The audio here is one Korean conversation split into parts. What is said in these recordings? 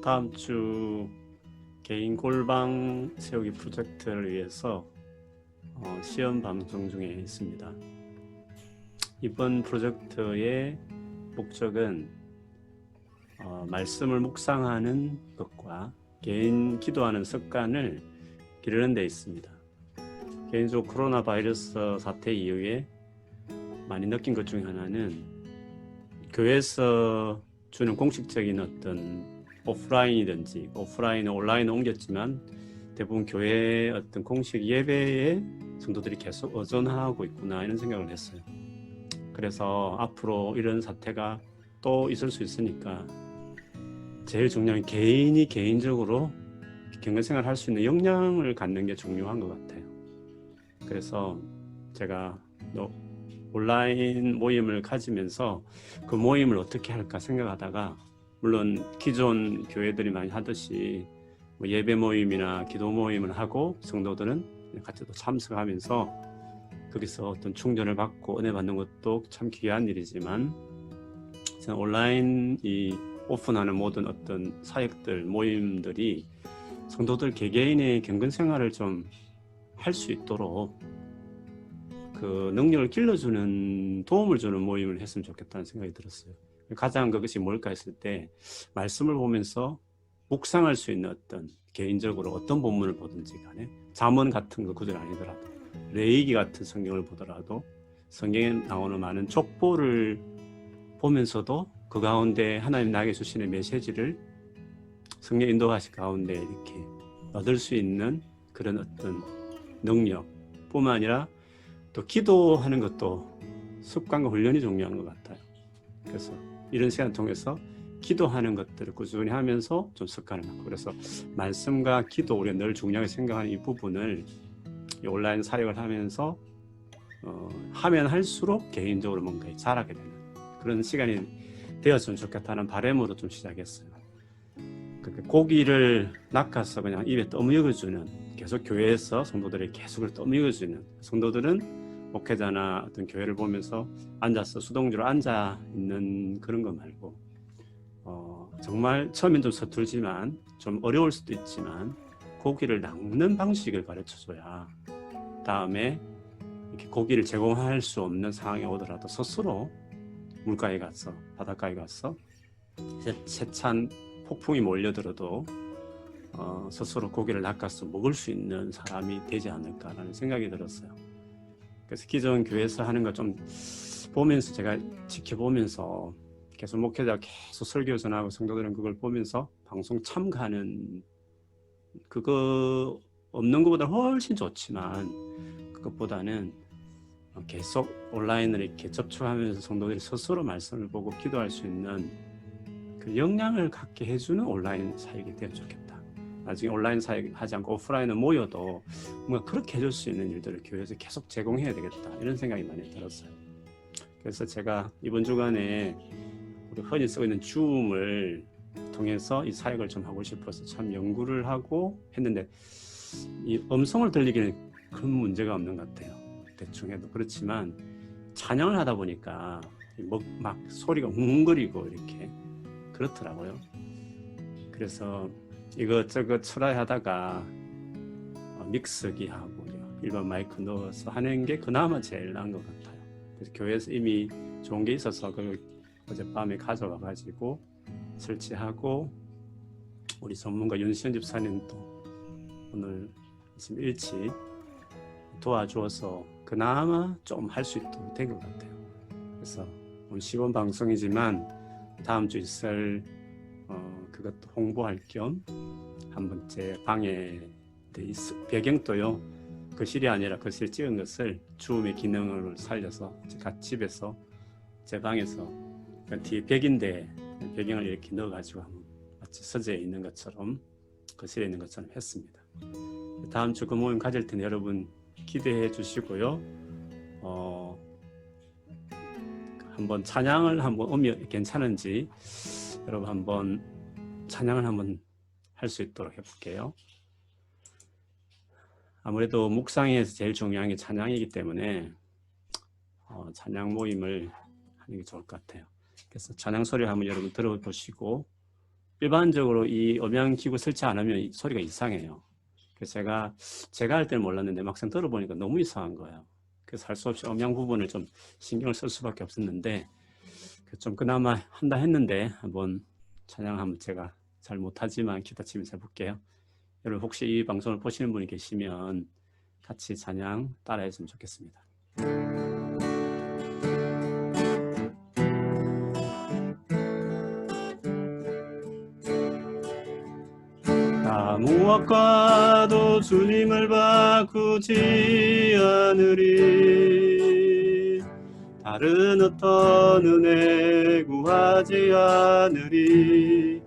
다음 주 개인 골방 세우기 프로젝트를 위해서 시험 방송 중에 있습니다. 이번 프로젝트의 목적은 말씀을 묵상하는 것과 개인 기도하는 습관을 기르는 데 있습니다. 개인적으로 코로나 바이러스 사태 이후에 많이 느낀 것 중에 하나는 교회에서 주는 공식적인 어떤 오프라인이든지 오프라인, 온라인을 옮겼지만 대부분 교회의 어떤 공식 예배에 성도들이 계속 의존하고 있구나 이런 생각을 했어요. 그래서 앞으로 이런 사태가 또 있을 수 있으니까 제일 중요한 개인이 개인적으로 경건생활을 할 수 있는 역량을 갖는 게 중요한 것 같아요. 그래서 제가 온라인 모임을 가지면서 그 모임을 어떻게 할까 생각하다가, 물론 기존 교회들이 많이 하듯이 예배 모임이나 기도 모임을 하고 성도들은 같이 또 참석하면서 거기서 어떤 충전을 받고 은혜 받는 것도 참 귀한 일이지만, 저는 온라인 이 오픈하는 모든 어떤 사역들, 모임들이 성도들 개개인의 경건 생활을 좀 할 수 있도록 그 능력을 길러주는, 도움을 주는 모임을 했으면 좋겠다는 생각이 들었어요. 가장 그것이 뭘까 했을 때, 말씀을 보면서 묵상할 수 있는 어떤, 개인적으로 어떤 본문을 보든지 간에 잠언 같은 거 구절 아니더라도 레위기 같은 성경을 보더라도 성경에 나오는 많은 족보를 보면서도 그 가운데 하나님 나에게 주시는 메시지를 성령 인도하신 가운데 이렇게 얻을 수 있는 그런 어떤 능력뿐만 아니라 또 기도하는 것도 습관과 훈련이 중요한 것 같아요. 그래서 이런 시간을 통해서 기도하는 것들을 꾸준히 하면서 좀 습관을 갖고, 그래서 말씀과 기도, 우리가 늘 중요하게 생각하는 이 부분을 이 온라인 사역을 하면서 하면 할수록 개인적으로 뭔가 자라게 되는 그런 시간이 되었으면 좋겠다는 바람으로 좀 시작했어요. 고기를 낚아서 그냥 입에 떠먹여주는, 계속 교회에서 성도들이 계속 떠먹여주는, 성도들은 목회자나 어떤 교회를 보면서 앉아서 수동적으로 앉아 있는 그런 거 말고, 정말 처음엔 좀 서툴지만 좀 어려울 수도 있지만 고기를 낚는 방식을 가르쳐줘야 다음에 이렇게 고기를 제공할 수 없는 상황이 오더라도 스스로 물가에 가서, 바닷가에 가서 세찬 폭풍이 몰려들어도 스스로 고기를 낚아서 먹을 수 있는 사람이 되지 않을까라는 생각이 들었어요. 그래서 기존 교회에서 하는 거 좀 보면서, 제가 지켜보면서, 계속 목회자가 계속 설교 전하고 성도들은 그걸 보면서 방송 참가하는, 그거 없는 것보다 훨씬 좋지만 그것보다는 계속 온라인을 이렇게 접촉하면서 성도들이 스스로 말씀을 보고 기도할 수 있는 그 역량을 갖게 해주는 온라인 사역이 되면 좋겠다. 나중에 온라인 사역 하지 않고 오프라인에 모여도 뭔가 그렇게 해줄 수 있는 일들을 교회에서 계속 제공해야 되겠다, 이런 생각이 많이 들었어요. 그래서 제가 이번 주간에 우리 흔히 쓰고 있는 줌을 통해서 이 사역을 좀 하고 싶어서 참 연구를 하고 했는데, 이 음성을 들리기는 큰 문제가 없는 것 같아요. 대충 해도. 그렇지만 찬양을 하다 보니까 막 소리가 웅웅거리고 이렇게 그렇더라고요. 그래서 이것저것 트라이 하다가 믹서기하고 일반 마이크 넣어서 하는 게 그나마 제일 나은 것 같아요. 그래서 교회에서 이미 좋은 게 있어서 그걸 어젯밤에 가져와 가지고 설치하고, 우리 전문가 윤시현 집사님도 오늘 지금 일찍 도와주어서 그나마 좀 할 수 있도록 된 것 같아요. 그래서 오늘 시범 방송이지만 다음 주 있을 그것도 홍보할 겸 한번 제 방에 배경도요, 거실이 아니라 거실 찍은 것을 줌의 기능을 살려서 집에서 제 방에서 뒤에 벽인데 배경을 이렇게 넣어가지고 마치 서재에 있는 것처럼, 거실에 있는 것처럼 했습니다. 다음 주 그 모임 가질 텐데 여러분 기대해 주시고요. 한번 찬양을 한번 오면 괜찮은지, 여러분 한번 찬양을 한번 할 수 있도록 해볼게요. 아무래도 묵상에서 제일 중요한 게 찬양이기 때문에 찬양 모임을 하는 게 좋을 것 같아요. 그래서 찬양 소리 한번 여러분 들어보시고 일반적으로 이 음향기구 설치 안 하면 소리가 이상해요. 그래서 제가 할 때는 몰랐는데 막상 들어보니까 너무 이상한 거예요. 그래서 할 수 없이 음향 부분을 좀 신경을 쓸 수밖에 없었는데 좀 그나마 한다 했는데 한번 찬양 한번 제가 잘 못하지만 기타 치면서 해볼게요. 여러분 혹시 이 방송을 보시는 분이 계시면 같이 찬양 따라했으면 좋겠습니다. 무엇과도 주님을 바꾸지 않으리. 다른 어떤 은혜 구하지 않으리.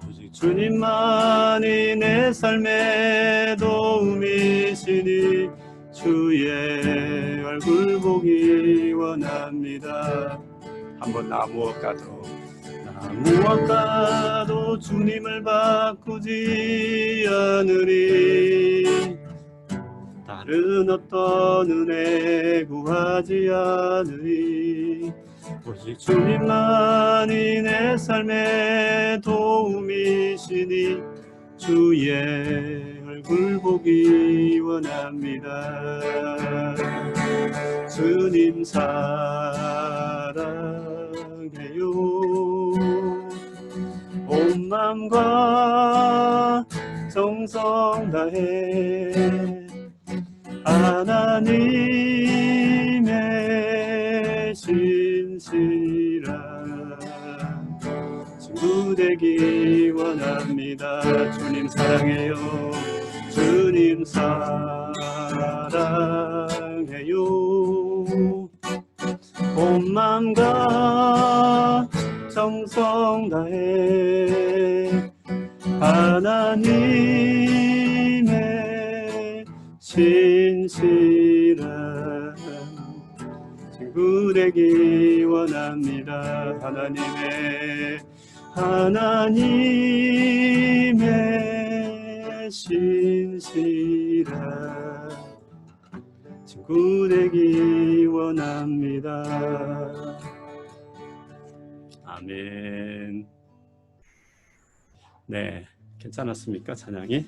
오직 주님만이 내 삶의 도움이시니 주의 얼굴 보기 원합니다. 한번 무엇과도 주님을 바꾸지 않으리. 다른 어떤 은혜 구하지 않으리. 오직 주님만이 내 삶의 도움이시니 주의 얼굴 보기 원합니다. 주님 사랑해요. 온 마음과 정성 다해 하나님의 신실한 친구 되기 원합니다. 주님 사랑해요. 주님 사랑해요. 온 마음과 정성 다해 하나님의 신실한 친구 되기 원합니다. 하나님의 신실한 친구 되기 원합니다. 아멘. 네, 괜찮았습니까? 찬양이?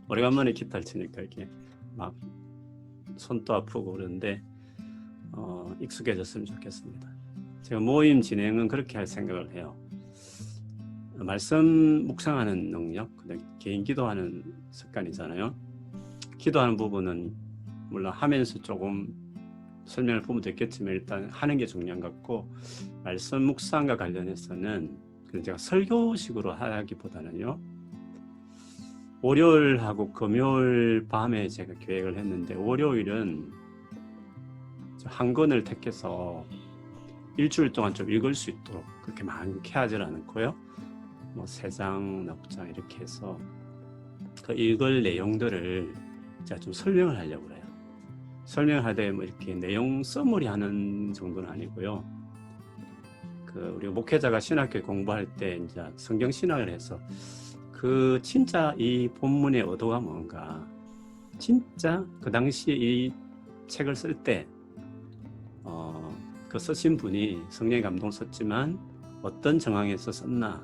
오래간만에 기타를 치니까 이렇게 막 손도 아프고 그런데 익숙해졌으면 좋겠습니다. 제가 모임 진행은 그렇게 할 생각을 해요. 말씀 묵상하는 능력, 개인 기도하는 습관이잖아요. 기도하는 부분은 물론 하면서 조금 설명을 보면 됐겠지만 일단 하는 게 중요한 것 같고, 말씀 묵상과 관련해서는 제가 설교식으로 하기보다는요, 월요일하고 금요일 밤에 제가 계획을 했는데, 월요일은 한 권을 택해서 일주일 동안 좀 읽을 수 있도록 그렇게 많게 하질 않고요, 뭐 3장, 4장 이렇게 해서 그 읽을 내용들을 제가 좀 설명을 하려고 해요. 설명을 할 때 뭐 이렇게 내용 써머리 하는 정도는 아니고요. 우리 목회자가 신학교 공부할 때 이제 성경 신학을 해서 진짜 이 본문의 의도가 뭔가, 진짜 그 당시에 이 책을 쓸 때 그 쓰신 분이 성령의 감동 썼지만 어떤 정황에서 썼나,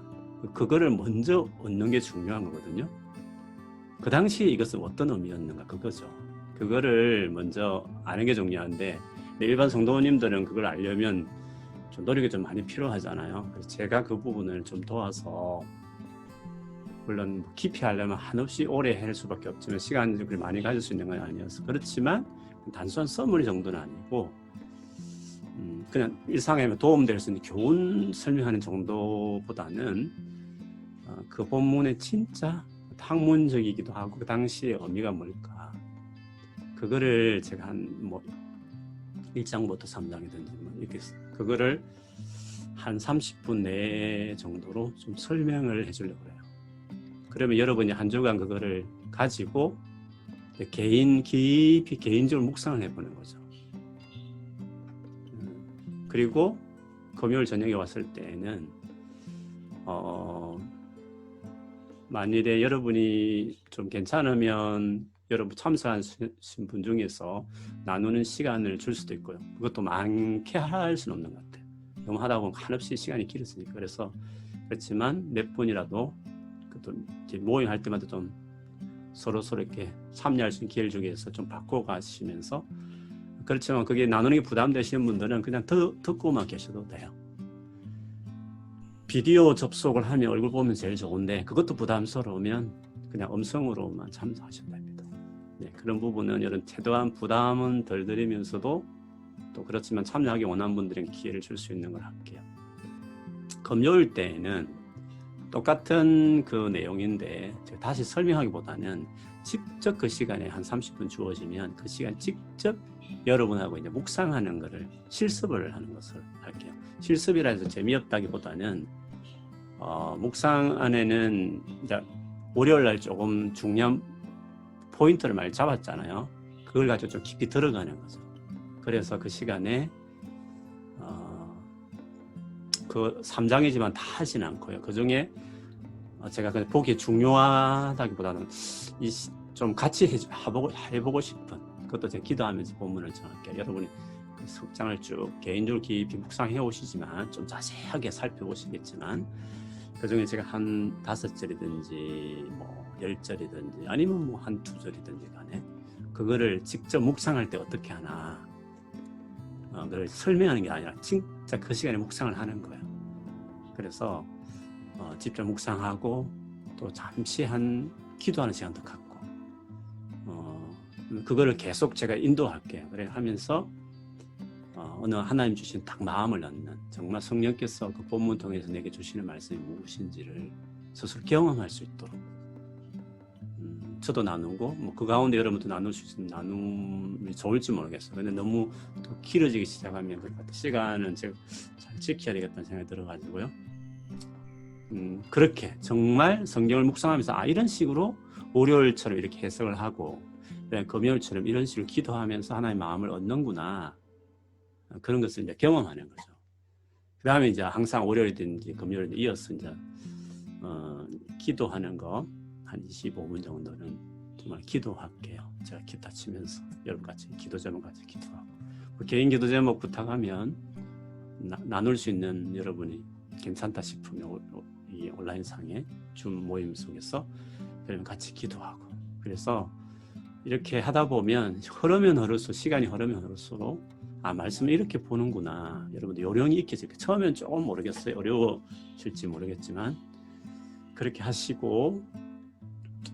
그거를 먼저 얻는 게 중요한 거거든요. 그 당시에 이것은 어떤 의미였는가, 그거죠. 그거를 먼저 아는 게 중요한데, 일반 성도님들은 그걸 알려면 좀 노력이 좀 많이 필요하잖아요. 그래서 제가 그 부분을 좀 도와서, 물론 깊이 하려면 한없이 오래 할 수밖에 없지만 시간을 많이 가질 수 있는 건 아니어서 그렇지만, 단순한 서머리 정도는 아니고 그냥 일상에 도움될 수 있는 교훈 설명하는 정도보다는 그 본문의 진짜 학문적이기도 하고 그 당시의 의미가 뭘까, 그거를 제가 한 1장부터 3장이든지 이렇게 그거를 한 30분 내에 정도로 좀 설명을 해주려고 해요. 그러면 여러분이 한 주간 그거를 가지고 깊이 개인적으로 묵상을 해보는 거죠. 그리고 금요일 저녁에 왔을 때는 만일에 여러분이 좀 괜찮으면 여러분 참석하신 분 중에서 나누는 시간을 줄 수도 있고요. 그것도 많게 할 수는 없는 것 같아요. 너무 하다 보면 한없이 시간이 길어지니까. 그래서 그렇지만 몇 분이라도 모임할 때마다 좀 서로 이렇게 참여할 수 있는 기회를 주기 위해서 좀 바꿔가시면서, 그렇지만 그게 나누는 게 부담되시는 분들은 그냥 듣고만 계셔도 돼요. 비디오 접속을 하면 얼굴 보면 제일 좋은데 그것도 부담스러우면 그냥 음성으로만 참석하셔도 됩니다. 네, 그런 부분은 이런 최대한 부담은 덜 드리면서도 또 그렇지만 참여하기 원하는 분들에게 기회를 줄 수 있는 걸 할게요. 금요일 때에는 똑같은 그 내용인데 제가 다시 설명하기보다는 직접 그 시간에 한 30분 주어지면 그 시간 직접 여러분하고 이제 묵상하는 것을 실습을 하는 것을 할게요. 실습이라 해서 재미없다기보다는 묵상 안에는 이제 월요일 날 조금 중요한 포인트를 많이 잡았잖아요. 그걸 가지고 좀 깊이 들어가는 거죠. 그래서 그 시간에 그 3장이지만 다 하진 않고요. 그 중에 제가 보기 중요하다기보다는 좀 같이 해보고 싶은, 그것도 제가 기도하면서 본문을 전할게요. 여러분이 그 석장을 쭉 개인적으로 깊이 묵상해 오시지만 좀 자세하게 살펴보시겠지만 그 중에 제가 한 5절이든지 뭐 10절이든지 아니면 뭐 한 2절이든지 간에 그거를 직접 묵상할 때 어떻게 하나, 그걸 설명하는 게 아니라 진짜 그 시간에 묵상을 하는 거예요. 그래서 직접 묵상하고 또 잠시 기도하는 시간도 갖고 그거를 계속 제가 인도할게요. 그래 하면서 어느 하나님 주신 딱 마음을 넣는, 정말 성령께서 그 본문 통해서 내게 주시는 말씀이 무엇인지를 스스로 경험할 수 있도록 저도 나누고 뭐 그 가운데 여러분도 나눌 수 있으면 나눔이 좋을지 모르겠어요. 근데 너무 또 길어지기 시작하면 그 시간은 제가 잘 지켜야 되겠다는 생각이 들어가지고요. 그렇게 정말 성경을 묵상하면서 이런 식으로 월요일처럼 이렇게 해석을 하고 금요일처럼 이런 식으로 기도하면서 하나님의 마음을 얻는구나, 그런 것을 이제 경험하는 거죠. 그 다음에 이제 항상 월요일이든지 금요일이든지 이어서 이제 기도하는 거 한 25분 정도는 정말 기도할게요. 제가 기타 치면서 여러분 같이 기도 제목 같이 기도하고, 개인 기도 제목 부탁하면 나눌 수 있는 여러분이 괜찮다 싶으면 이 온라인상의 줌 모임 속에서 여러분 같이 기도하고, 그래서 이렇게 하다 보면 시간이 흐르면 흐를수록 말씀을 이렇게 보는구나, 여러분들 요령이 익혀질 거예요. 처음엔 조금 모르겠어요. 어려우실지 모르겠지만 그렇게 하시고,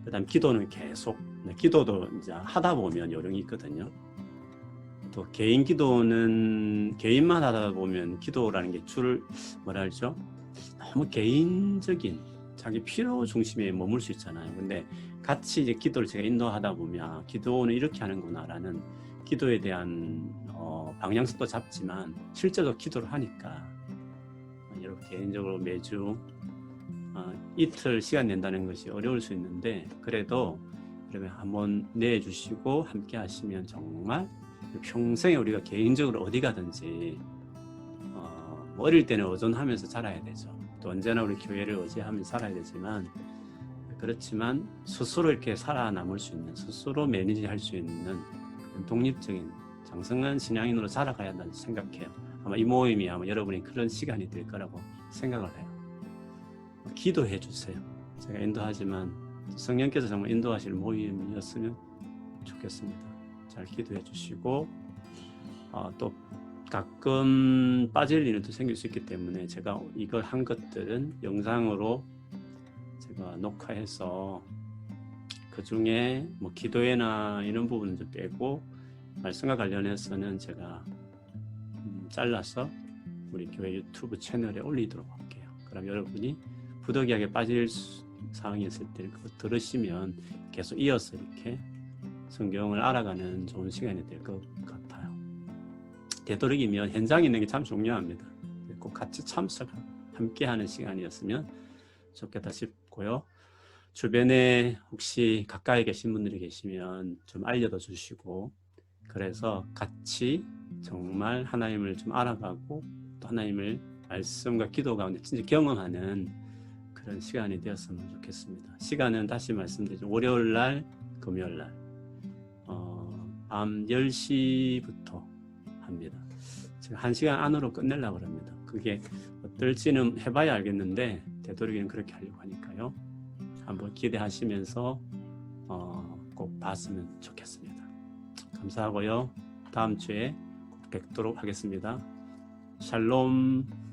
그 다음 기도는 계속, 기도도 이제 하다 보면 요령이 있거든요. 또 개인 기도는 개인만 하다 보면 기도라는 게 너무 개인적인 자기 필요 중심에 머물 수 있잖아요. 근데 같이 이제 기도를 제가 인도하다 보면 기도는 이렇게 하는구나라는 기도에 대한 방향성도 잡지만 실제로 기도를 하니까 여러분 개인적으로 매주 이틀 시간 낸다는 것이 어려울 수 있는데 그래도 여러분 한번 내주시고 함께 하시면 정말 평생에 우리가 개인적으로 어디 가든지 어릴 때는 의존하면서 자라야 되죠. 또 언제나 우리 교회를 의지하면서 살아야 되지만, 그렇지만 스스로 이렇게 살아남을 수 있는, 스스로 매니지할 수 있는 독립적인 장성한 신앙인으로 자라가야 한다고 생각해요. 아마 이 모임이 여러분이 그런 시간이 될 거라고 생각을 해요. 기도해 주세요. 제가 인도하지만 성령께서 정말 인도하실 모임이었으면 좋겠습니다. 잘 기도해 주시고, 또 가끔 빠질 일도 생길 수 있기 때문에 제가 이걸 한 것들은 영상으로 제가 녹화해서 그 중에 뭐 기도회나 이런 부분은 좀 빼고 말씀과 관련해서는 제가 잘라서 우리 교회 유튜브 채널에 올리도록 할게요. 그럼 여러분이 부득이하게 빠질 상황이 있을 때 그거 들으시면 계속 이어서 이렇게 성경을 알아가는 좋은 시간이 될 것 같아요. 되도록이면 현장에 있는 게 참 중요합니다. 꼭 같이 함께하는 시간이었으면 좋겠다 싶고요. 주변에 혹시 가까이 계신 분들이 계시면 좀 알려도 주시고, 그래서 같이 정말 하나님을 좀 알아가고 또 하나님을 말씀과 기도 가운데 진짜 경험하는 그런 시간이 되었으면 좋겠습니다. 시간은 다시 말씀드리죠. 월요일날, 금요일날 밤 10시부터 합니다. 제가 1시간 안으로 끝내려고 합니다. 그게 어떨지는 해봐야 알겠는데 되도록이면 그렇게 하려고 하니까요. 한번 기대하시면서 꼭 봤으면 좋겠습니다. 감사하고요. 다음 주에 꼭 뵙도록 하겠습니다. 샬롬.